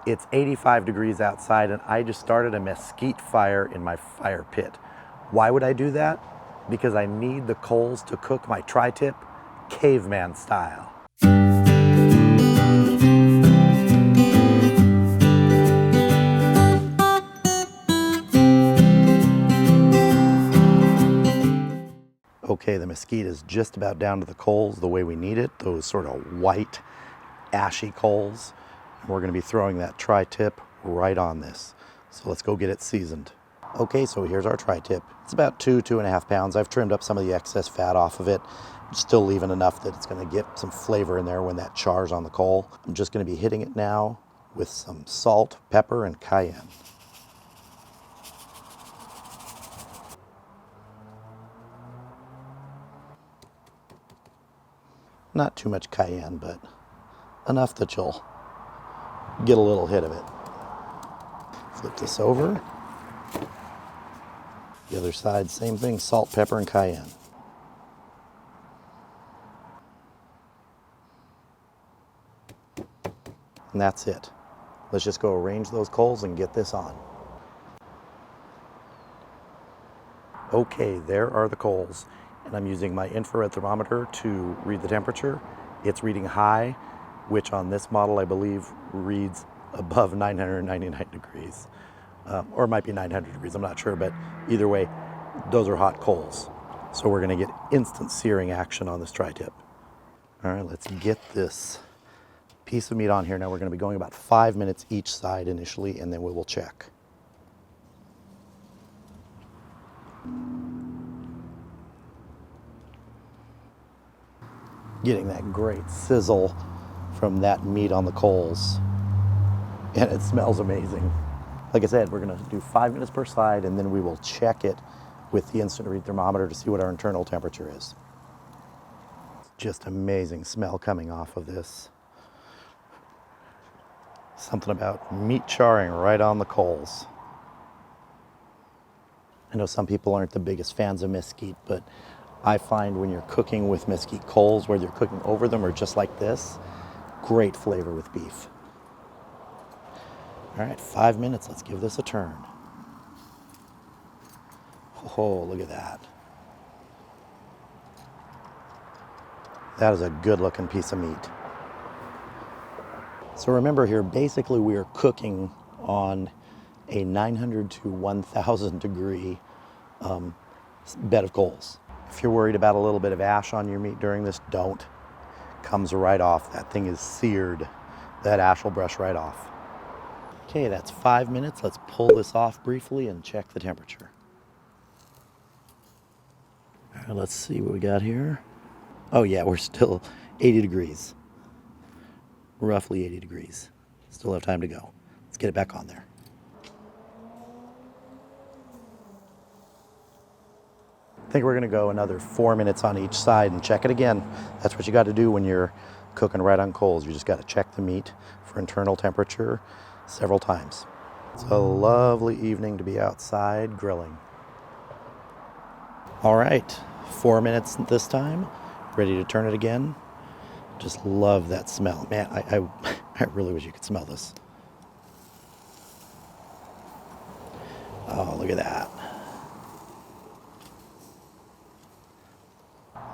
It's 85 degrees outside and I just started a mesquite fire in my fire pit. Why would I do that? Because I need the coals to cook my tri-tip caveman style. Okay, the mesquite is just about down to the coals the way we need it, those sort of white, ashy coals. And we're gonna be throwing that tri-tip right on this. So let's go get it seasoned. Okay, so here's our tri-tip. It's about 2.5 pounds. I've trimmed up some of the excess fat off of it, still leaving enough that it's gonna get some flavor in there when that chars on the coal. I'm just gonna be hitting it now with some salt, pepper, and cayenne. Not too much cayenne, but enough that you'll get a little hit of it. Flip this over. The other side, same thing, salt, pepper, and cayenne. And that's it. Let's just go arrange those coals and get this on. Okay, there are the coals. And I'm using my infrared thermometer to read the temperature. It's reading high, which on this model I believe reads above 999 degrees. Or it might be 900 degrees, I'm not sure, but either way, those are hot coals. So we're gonna get instant searing action on this tri-tip. All right, let's get this piece of meat on here. Now we're gonna be going about 5 minutes each side initially, and then we will check. Getting that great sizzle from that meat on the coals. And it smells amazing. Like I said, we're gonna do 5 minutes per side and then we will check it with the instant read thermometer to see what our internal temperature is. Just amazing smell coming off of this. Something about meat charring right on the coals. I know some people aren't the biggest fans of mesquite, but I find when you're cooking with mesquite coals, whether you're cooking over them or just like this, great flavor with beef. All right, 5 minutes, let's give this a turn. Oh, look at that. That is a good looking piece of meat. So remember here, basically we are cooking on a 900 to 1000 degree bed of coals. If you're worried about a little bit of ash on your meat during this, don't. Comes right off. That thing is seared. That ash will brush right off. Okay, that's 5 minutes. Let's pull this off briefly and check the temperature. All right, let's see what we got here. Oh yeah, we're still 80 degrees. Roughly 80 degrees. Still have time to go. Let's get it back on there. I think we're gonna go another 4 minutes on each side and check it again. That's what you gotta do when you're cooking right on coals. You just gotta check the meat for internal temperature several times. It's a lovely evening to be outside grilling. All right, 4 minutes this time. Ready to turn it again. Just love that smell. Man, I really wish you could smell this. Oh, look at that.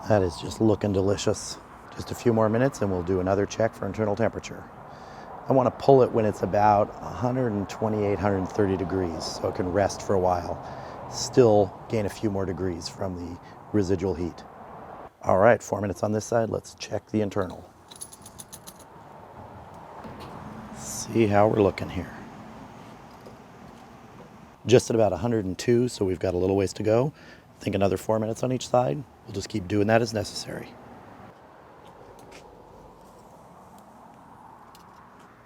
That is just looking delicious. Just a few more minutes and we'll do another check for internal temperature. I want to pull it when it's about 128, 130 degrees so it can rest for a while. Still gain a few more degrees from the residual heat. All right, 4 minutes on this side. Let's check the internal. See how we're looking here. Just at about 102, so we've got a little ways to go. I think another 4 minutes on each side. We'll just keep doing that as necessary.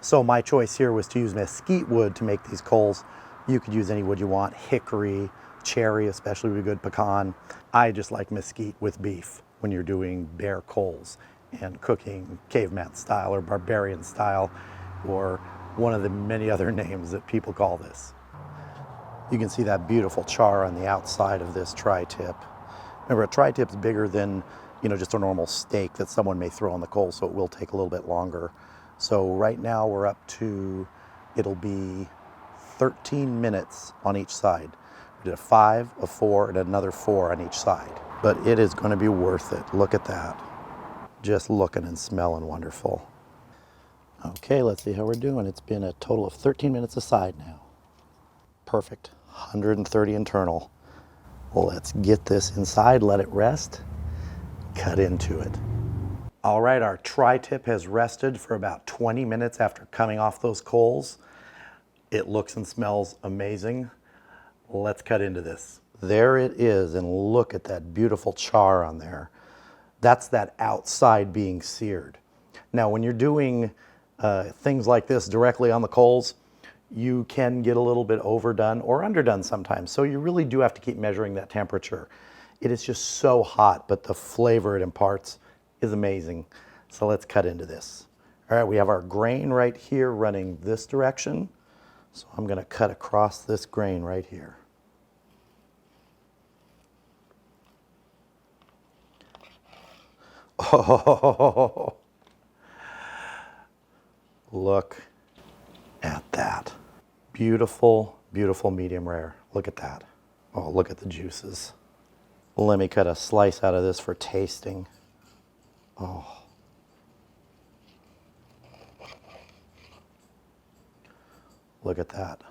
So my choice here was to use mesquite wood to make these coals. You could use any wood you want, hickory, cherry, especially would be good, pecan. I just like mesquite with beef when you're doing bare coals and cooking caveman style or barbarian style or one of the many other names that people call this. You can see that beautiful char on the outside of this tri-tip. Remember, a tri-tip's bigger than, just a normal steak that someone may throw on the coal, so it will take a little bit longer. So right now we're up to it'll be 13 minutes on each side. We did a 5, a 4, and another 4 on each side. But it is going to be worth it. Look at that. Just looking and smelling wonderful. Okay, let's see how we're doing. It's been a total of 13 minutes a side now. Perfect. 130 internal. Let's get this inside, let it rest, cut into it. All right, our tri-tip has rested for about 20 minutes after coming off those coals. It looks and smells amazing. Let's cut into this. There it is, and look at that beautiful char on there. That's that outside being seared. Now, when you're doing things like this directly on the coals, you can get a little bit overdone or underdone sometimes. So you really do have to keep measuring that temperature. It is just so hot, but the flavor it imparts is amazing. So let's cut into this. All right, we have our grain right here running this direction. So I'm going to cut across this grain right here. Oh, look at that. Beautiful, beautiful medium rare. Look at that. Oh, look at the juices. Let me cut a slice out of this for tasting. Oh. Look at that.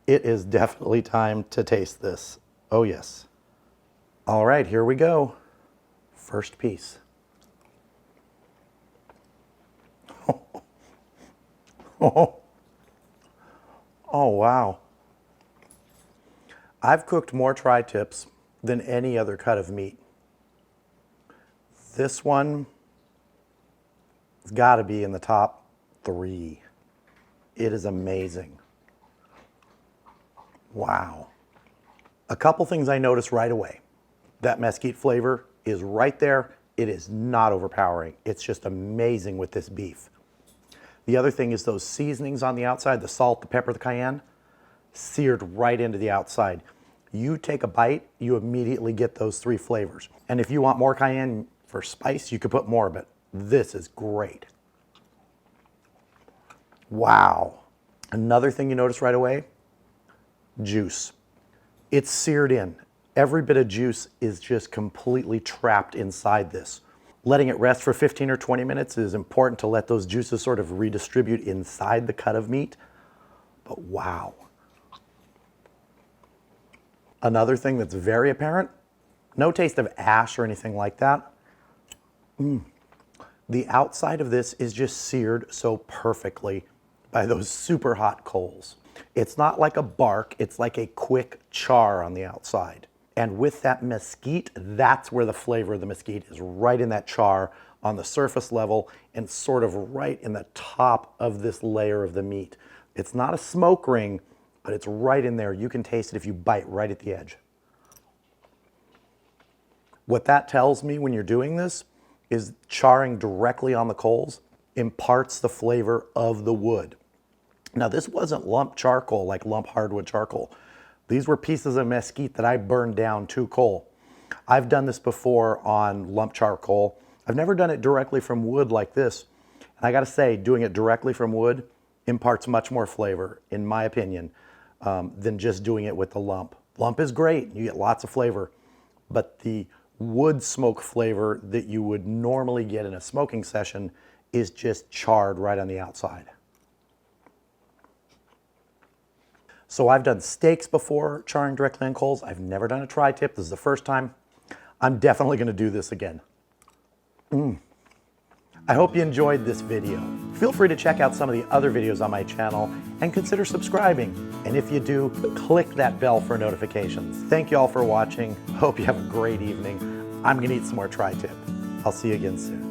It is definitely time to taste this. Oh, yes. All right, here we go. First piece. Oh, wow. I've cooked more tri-tips than any other cut of meat. This one has got to be in the top 3. It is amazing. Wow. A couple things I noticed right away. That mesquite flavor is right there. It is not overpowering. It's just amazing with this beef. The other thing is those seasonings on the outside, the salt, the pepper, the cayenne, seared right into the outside. You take a bite, you immediately get those 3 flavors. And if you want more cayenne for spice, you could put more, but this is great. Wow. Another thing you notice right away, juice. It's seared in. Every bit of juice is just completely trapped inside this. Letting it rest for 15 or 20 minutes is important to let those juices sort of redistribute inside the cut of meat. But wow. Another thing that's very apparent, no taste of ash or anything like that. The outside of this is just seared so perfectly by those super hot coals. It's not like a bark, it's like a quick char on the outside. And with that mesquite, that's where the flavor of the mesquite is, right in that char on the surface level and sort of right in the top of this layer of the meat. It's not a smoke ring, but it's right in there. You can taste it if you bite right at the edge. What that tells me when you're doing this is charring directly on the coals imparts the flavor of the wood. Now, this wasn't lump charcoal like lump hardwood charcoal. These were pieces of mesquite that I burned down to coal. I've done this before on lump charcoal. I've never done it directly from wood like this. And I gotta say, doing it directly from wood imparts much more flavor, in my opinion, than just doing it with the lump. Lump is great, you get lots of flavor, but the wood smoke flavor that you would normally get in a smoking session is just charred right on the outside. So I've done steaks before charring directly on coals. I've never done a tri-tip. This is the first time. I'm definitely going to do this again. I hope you enjoyed this video. Feel free to check out some of the other videos on my channel and consider subscribing. And if you do, click that bell for notifications. Thank you all for watching. Hope you have a great evening. I'm going to eat some more tri-tip. I'll see you again soon.